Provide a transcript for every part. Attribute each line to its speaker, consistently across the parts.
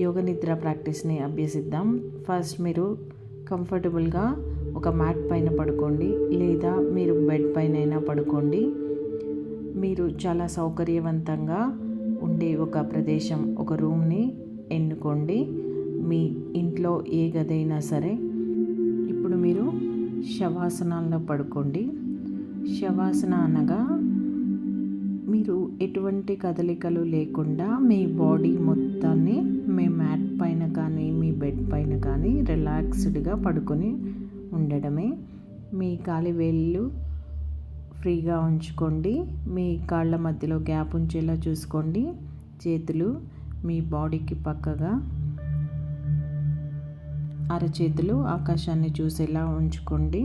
Speaker 1: యోగ నిద్ర ప్రాక్టీస్ని అభ్యసిద్దాం. ఫస్ట్ మీరు కంఫర్టబుల్గా ఒక మ్యాట్ పైన పడుకోండి, లేదా మీరు బెడ్ పైన అయినా పడుకోండి. మీరు చాలా సౌకర్యవంతంగా ఉండే ఒక ప్రదేశం, ఒక రూమ్ని ఎన్నుకోండి. మీ ఇంట్లో ఏ గదైనా సరే. ఇప్పుడు మీరు శవాసనాల్లో పడుకోండి. శవాసన అనగా మీరు ఎటువంటి కదలికలు లేకుండా మీ బాడీ మొత్తాన్ని మీ మ్యాట్ పైన కానీ మీ బెడ్ పైన కానీ రిలాక్స్డ్గా పడుకొని ఉండడమే. మీ కాలి వేళ్ళు ఫ్రీగా ఉంచుకోండి. మీ కాళ్ళ మధ్యలో గ్యాప్ ఉంచేలా చూసుకోండి. చేతులు మీ బాడీకి పక్కగా, అరచేతులు ఆకాశాన్ని చూసేలా ఉంచుకోండి.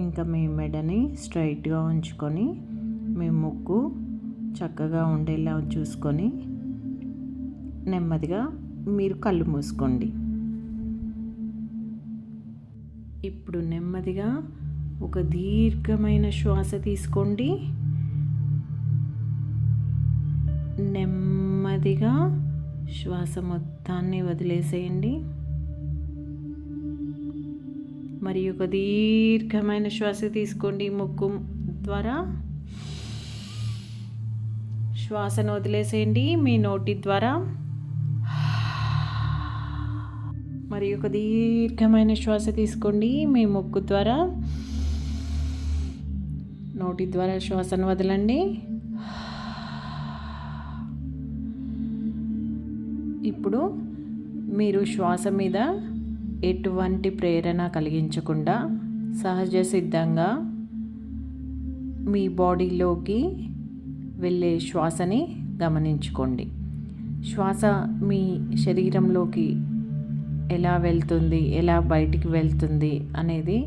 Speaker 1: ఇంకా మీ మెడని స్ట్రైట్గా ఉంచుకొని మీ ముక్కు చక్కగా ఉండేలా చూసుకొని నెమ్మదిగా మీరు కళ్ళు మూసుకోండి. ఇప్పుడు నెమ్మదిగా ఒక దీర్ఘమైన శ్వాస తీసుకోండి. నెమ్మదిగా శ్వాస మొత్తాన్ని వదిలేసేయండి. మరి ఒక దీర్ఘమైన శ్వాస తీసుకోండి ముక్కు ద్వారా. శ్వాసను వదిలేసేయండి మీ నోటి ద్వారా. మరి ఒక దీర్ఘమైన శ్వాస తీసుకోండి మీ ముక్కు ద్వారా. నోటి ద్వారా శ్వాసను వదలండి. ఇప్పుడు మీరు శ్వాస మీద ఎటువంటి ప్రేరణ కలిగించకుండా సహజ సిద్ధంగా మీ బాడీలోకి వెళ్ళే శ్వాసని గమనించుకోండి. శ్వాస మీ శరీరంలోకి ఎలా వెళ్తుంది, ఎలా బయటికి వెళ్తుంది అనేది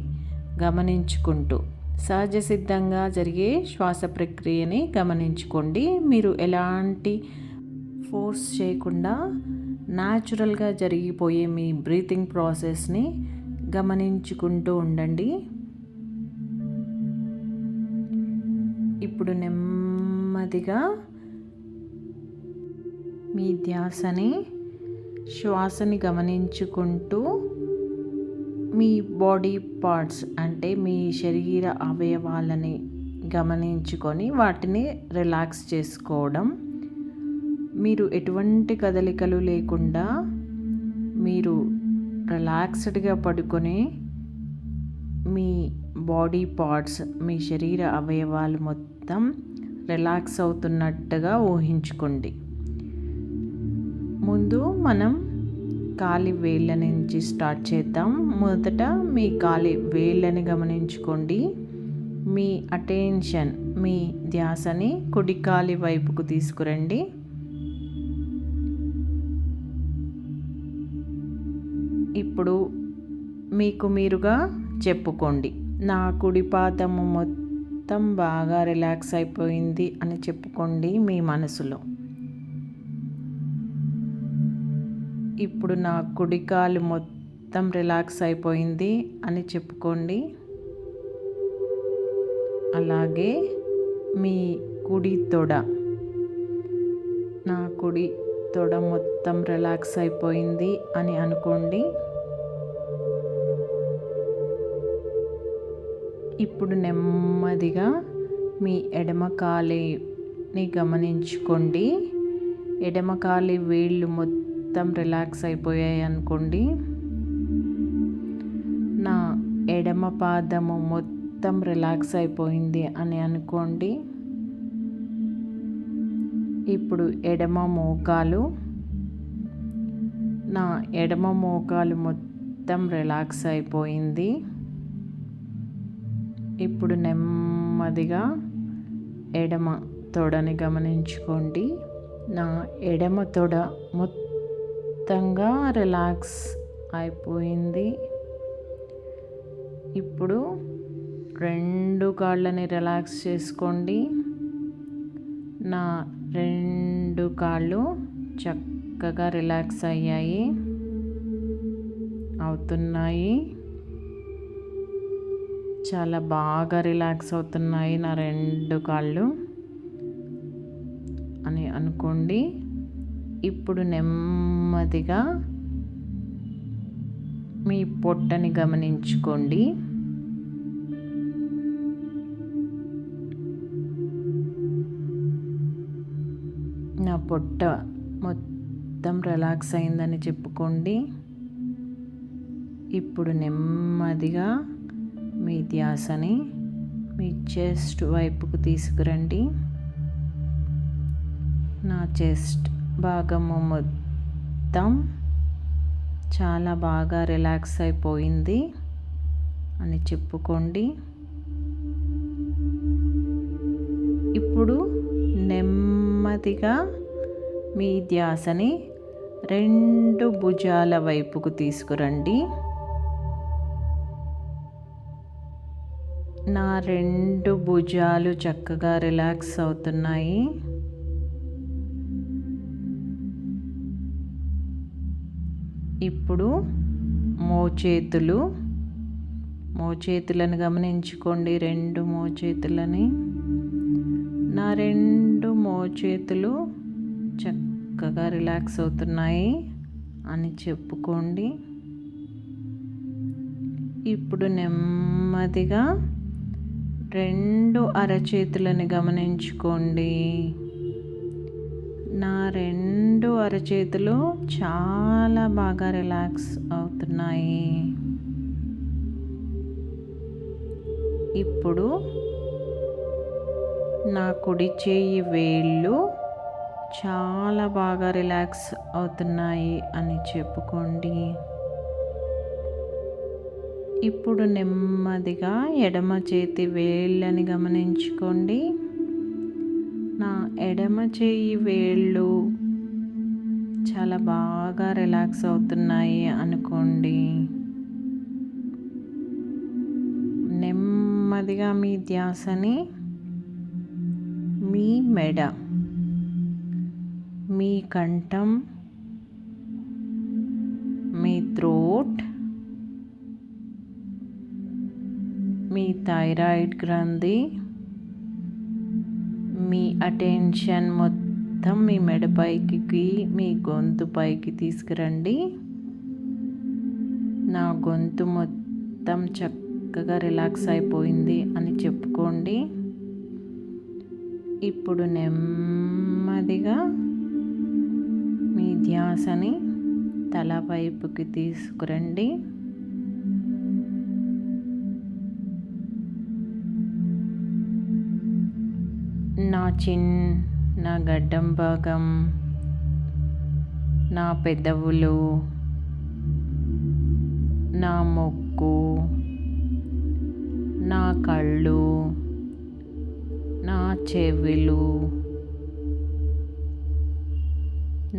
Speaker 1: గమనించుకుంటూ సహజ సిద్ధంగా జరిగే శ్వాస ప్రక్రియని గమనించుకోండి. మీరు ఎలాంటి ఫోర్స్ చేయకుండా న్యాచురల్గా జరిగిపోయే మీ బ్రీతింగ్ ప్రాసెస్ని గమనించుకుంటూ ఉండండి. ఇప్పుడు నెమ్మదిగా మీ ధ్యాసని శ్వాసని గమనించుకుంటూ మీ బాడీ పార్ట్స్ అంటే మీ శరీర అవయవాలని గమనించుకొని వాటిని రిలాక్స్ చేసుకోవడం. మీరు ఎటువంటి కదలికలు లేకుండా మీరు రిలాక్స్డ్గా పడుకొని మీ బాడీ పార్ట్స్, మీ శరీర అవయవాలు మొత్తం రిలాక్స్ అవుతున్నట్టుగా ఊహించుకోండి. ముందు మనం కాలి వేళ్ళ నుంచి స్టార్ట్ చేద్దాం. మొదట మీ కాలి వేళ్ళని గమనించుకోండి. మీ అటెన్షన్, మీ ధ్యాసని కుడి కాలి వైపుకు తీసుకురండి. ఇప్పుడు మీకు మీరుగా చెప్పుకోండి, నా కుడి పాదము మొత్తం బాగా రిలాక్స్ అయిపోయింది అని చెప్పుకోండి మీ మనసులో. ఇప్పుడు నా కుడి కాలు మొత్తం రిలాక్స్ అయిపోయింది అని చెప్పుకోండి. అలాగే మీ కుడి తొడ, నా కుడి తొడ మొత్తం రిలాక్స్ అయిపోయింది అని అనుకోండి. ఇప్పుడు నెమ్మదిగా మీ ఎడమ కాలిని గమనించుకోండి. ఎడమ కాలి వేళ్ళు మొత్తం రిలాక్స్ అయిపోయాయి అనుకోండి. నా ఎడమ పాదము మొత్తం రిలాక్స్ అయిపోయింది అని అనుకోండి. ఇప్పుడు ఎడమ మోకాలు, నా ఎడమ మోకాలు మొత్తం రిలాక్స్ అయిపోయింది. ఇప్పుడు నెమ్మదిగా ఎడమ తొడని గమనించుకోండి. నా ఎడమ తొడ మొత్తంగా రిలాక్స్ అయిపోయింది. ఇప్పుడు రెండు కాళ్ళని రిలాక్స్ చేసుకోండి. నా రెండు కాళ్ళు చక్కగా రిలాక్స్ అవుతున్నాయి. చాలా బాగా రిలాక్స్ అవుతున్నాయి నా రెండు కాళ్ళు అని అనుకోండి. ఇప్పుడు నెమ్మదిగా మీ పొట్టని గమనించుకోండి. నా పొట్ట మొత్తం రిలాక్స్ అయిందని చెప్పుకోండి. ఇప్పుడు నెమ్మదిగా మీ ధ్యాసని మీ చెస్ట్ వైపుకు తీసుకురండి. నా చెస్ట్ భాగము మొత్తం చాలా బాగా రిలాక్స్ అయిపోయింది అని చెప్పుకోండి. ఇప్పుడు నెమ్మదిగా మీ ధ్యాసని 2 భుజాల వైపుకు తీసుకురండి. నా 2 భుజాలు చక్కగా రిలాక్స్ అవుతున్నాయి. ఇప్పుడు మోచేతులను గమనించుకోండి. 2 మోచేతులని. నా 2 మోచేతులు చక్కగా రిలాక్స్ అవుతున్నాయి అని చెప్పుకోండి. ఇప్పుడు నెమ్మదిగా 2 అరచేతులని గమనించుకోండి. నా 2 అరచేతులు చాలా బాగా రిలాక్స్ అవుతున్నాయి. ఇప్పుడు నా కుడి చేయి వేళ్ళు చాలా బాగా రిలాక్స్ అవుతున్నాయి అని చెప్పుకోండి. ఇప్పుడు నెమ్మదిగా ఎడమ చేతి వేళ్ళని గమనించుకోండి. నా ఎడమ చేయి వేళ్ళు చాలా బాగా రిలాక్స్ అవుతున్నాయి అనుకోండి. నెమ్మదిగా మీ ధ్యాసని మీ మెడ, మీ కంఠం, మీ థ్రోట్, మీ థైరాయిడ్ గ్రంథి, మీ అటెన్షన్ మొత్తం మీ మెడపైకి, మీ గొంతు పైకి తీసుకురండి. నా గొంతు మొత్తం చక్కగా రిలాక్స్ అయిపోయింది అని చెప్పుకోండి. ఇప్పుడు నెమ్మదిగా మీ ధ్యాసని తల వైపుకి తీసుకురండి. నా చిన్న గడ్డం భాగం, నా పెదవులు, నా ముక్కు, నా కళ్ళు, నా చెవులు,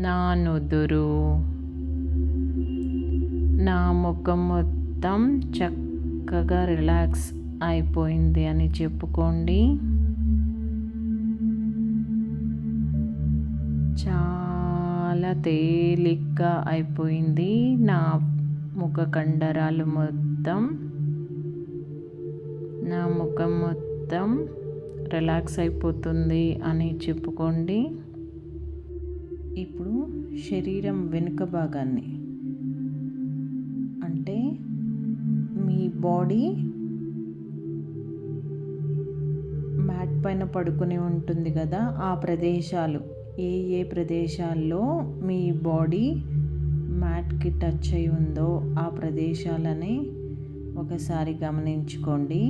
Speaker 1: నా నుదురు, నా ముఖం మొత్తం చక్కగా రిలాక్స్ అయిపోయింది అని చెప్పుకోండి. చాలా తేలిగ్గా అయిపోయింది. నా ముఖ కండరాలు మొత్తం, నా ముఖం మొత్తం రిలాక్స్ అయిపోతుంది అని చెప్పుకోండి. ఇప్పుడు శరీరం వెనుక భాగాన్ని, అంటే మీ బాడీ మ్యాట్ పైన పడుకొని ఉంటుంది కదా, ఆ ప్రదేశాలు ఏ ప్రదేశాల్లో మీ బాడీ మ్యాట్కి టచ్ అయి ఉందో ఆ ప్రదేశాలని ఒకసారి గమనించుకోండి.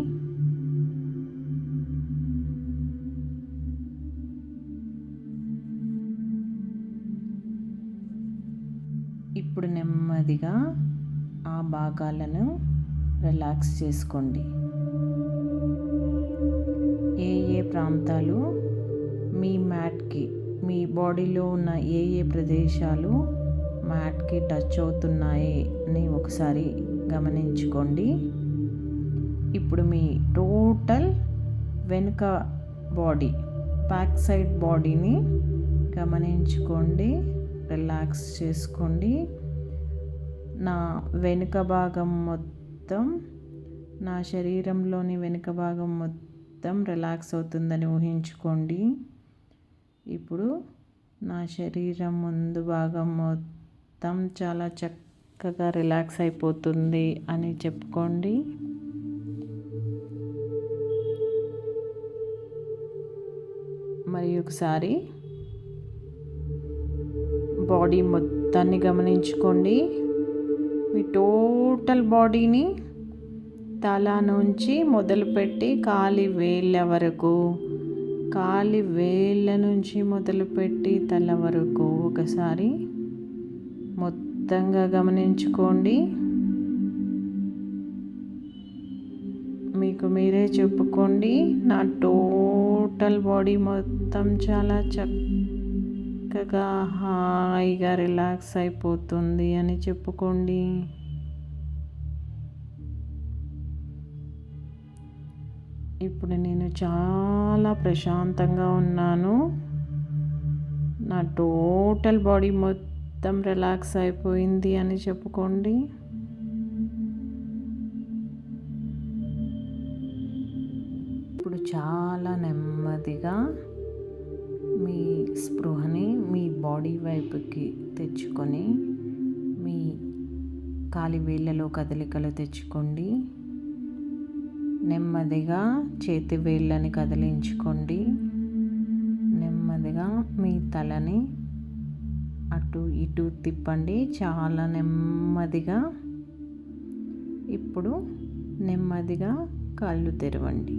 Speaker 1: ఇప్పుడు నెమ్మదిగా ఆ భాగాలను రిలాక్స్ చేసుకోండి. ఏ ప్రాంతాలు మీ మ్యాట్కి, మీ బాడీలో ఉన్న ఏ ప్రదేశాలు మ్యాట్కి టచ్ అవుతున్నాయి అని ఒకసారి గమనించుకోండి. ఇప్పుడు మీ టోటల్ వెనుక బాడీ, బ్యాక్ సైడ్ బాడీని గమనించుకోండి, రిలాక్స్ చేసుకోండి. నా వెనుక భాగం మొత్తం, నా శరీరంలోని వెనుక భాగం మొత్తం రిలాక్స్ అవుతుందని ఊహించుకోండి. ఇప్పుడు నా శరీరం ముందు భాగం మొత్తం చాలా చక్కగా రిలాక్స్ అయిపోతుంది అని చెప్పుకోండి. మరి ఒకసారి బాడీ మొత్తాన్ని గమనించుకోండి. మీ టోటల్ బాడీని తల నుంచి మొదలుపెట్టి కాలి వేళ్ళ వరకు, కాలి వేళ్ళ నుంచి మొదలుపెట్టి తల వరకు ఒకసారి మొత్తంగా గమనించుకోండి. మీకు మీరే చెప్పుకోండి, నా టోటల్ బాడీ మొత్తం చాలా చక్కగా హాయిగా రిలాక్స్ అయిపోతుంది అని చెప్పుకోండి. ఇప్పుడు నేను చాలా ప్రశాంతంగా ఉన్నాను. నా టోటల్ బాడీ మొత్తం రిలాక్స్ అయిపోయింది అని చెప్పుకోండి. ఇప్పుడు చాలా నెమ్మదిగా మీ స్పృహని మీ బాడీ వైపుకి తెచ్చుకొని మీ కాలి వేళ్ళలో కదలికలు తెచ్చుకోండి. నెమ్మదిగా చేతి వేళ్ళని కదిలించుకోండి. నెమ్మదిగా మీ తలని అటు ఇటు తిప్పండి, చాలా నెమ్మదిగా. ఇప్పుడు నెమ్మదిగా కళ్ళు తెరవండి.